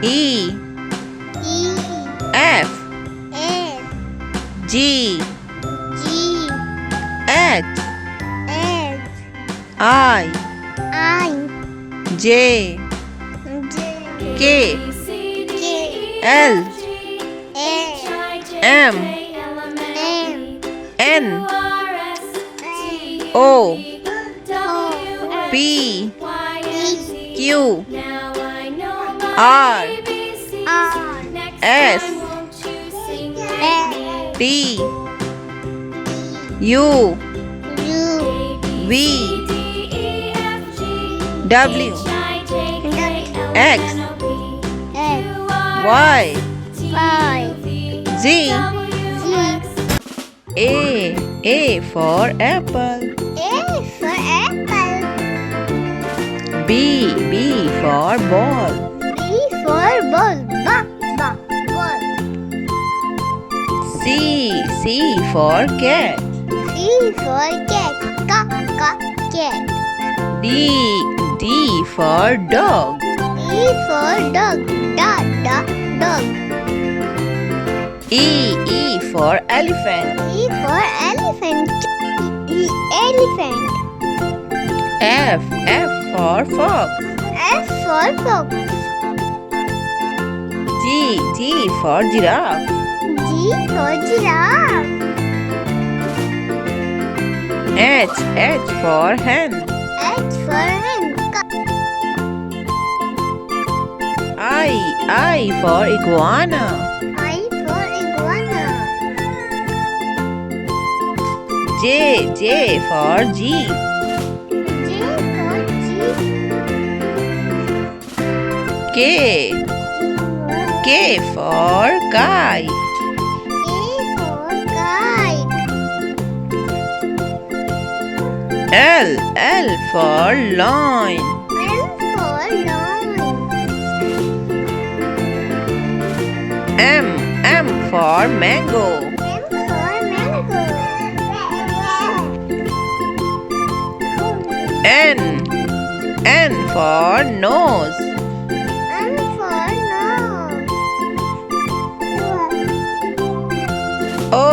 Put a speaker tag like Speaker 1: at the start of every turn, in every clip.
Speaker 1: E,
Speaker 2: E,
Speaker 1: F,
Speaker 2: F,
Speaker 1: G,
Speaker 2: G,
Speaker 1: H,
Speaker 2: H,
Speaker 1: I,
Speaker 2: I,
Speaker 1: J,
Speaker 2: J,
Speaker 1: K,
Speaker 2: K,
Speaker 1: L,
Speaker 2: L,
Speaker 1: M,
Speaker 2: M,
Speaker 1: N,
Speaker 2: O,
Speaker 1: O,
Speaker 2: O,
Speaker 1: P,
Speaker 2: P,
Speaker 1: Q,
Speaker 2: R,
Speaker 1: R, S,
Speaker 2: S,
Speaker 1: T, U,
Speaker 2: U,
Speaker 1: V, W, X,
Speaker 2: X,
Speaker 1: Y,
Speaker 2: Y,
Speaker 1: Z,
Speaker 2: Z,
Speaker 1: A for apple.
Speaker 2: A for apple,
Speaker 1: B for ball.
Speaker 2: B for ball, ball,
Speaker 1: C for cat.
Speaker 2: C for cat, cat,
Speaker 1: D for dog.
Speaker 2: E for dog, dog,
Speaker 1: E for elephant.
Speaker 2: E for elephant, elephant,
Speaker 1: F for fox.
Speaker 2: F for fox,
Speaker 1: G for giraffe.
Speaker 2: G for giraffe,
Speaker 1: H for hen.
Speaker 2: H for hen,
Speaker 1: I for iguana.
Speaker 2: I for iguana,
Speaker 1: J for jeep.
Speaker 2: J for jeep,
Speaker 1: K for kite.
Speaker 2: K for kite,
Speaker 1: L for lion.
Speaker 2: L for lion,
Speaker 1: M for mango.
Speaker 2: M for mango,
Speaker 1: N for nose.
Speaker 2: N for nose,
Speaker 1: O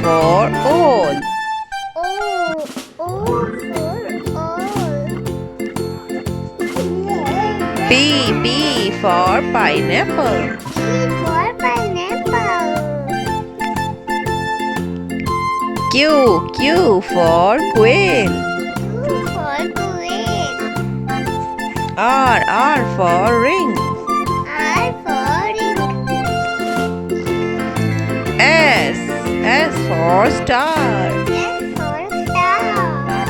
Speaker 1: for owl.
Speaker 2: O for owl,
Speaker 1: P for pineapple.
Speaker 2: P for pineapple,
Speaker 1: Q for quail.
Speaker 2: Q for quail,
Speaker 1: R for ring.
Speaker 2: R for ring,
Speaker 1: S for star.
Speaker 2: S for star,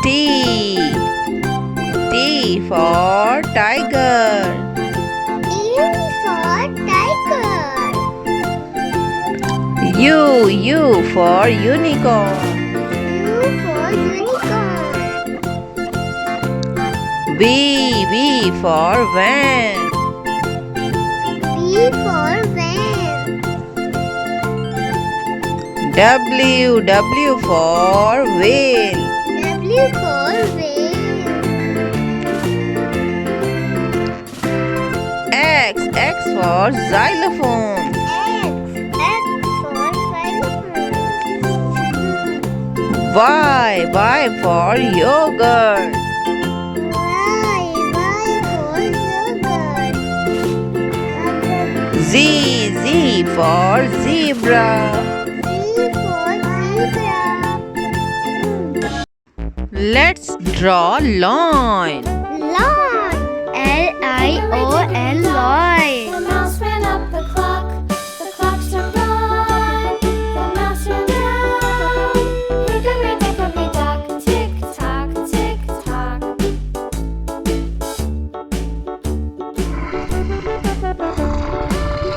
Speaker 1: T for tiger.
Speaker 2: T for tiger,
Speaker 1: U for unicorn.
Speaker 2: U for unicorn,
Speaker 1: V for van.
Speaker 2: V for van,
Speaker 1: W for whale.
Speaker 2: W for whale,
Speaker 1: X for xylophone.
Speaker 2: X for xylophone,
Speaker 1: Y for yogurt.
Speaker 2: Y for yogurt,
Speaker 1: Z for zebra.
Speaker 2: Z for zebra,
Speaker 1: Let's draw line.
Speaker 2: lion, Lion, lion,
Speaker 3: The mouse ran up the clock struck one. The mouse ran down. Hickory dickory dock, tick tock, tick tock.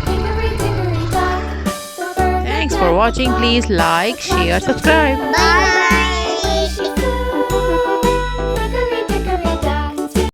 Speaker 3: Hickory dickory dock, the bird.
Speaker 1: Thanks for watching. Please like, share, subscribe.
Speaker 2: bye bye.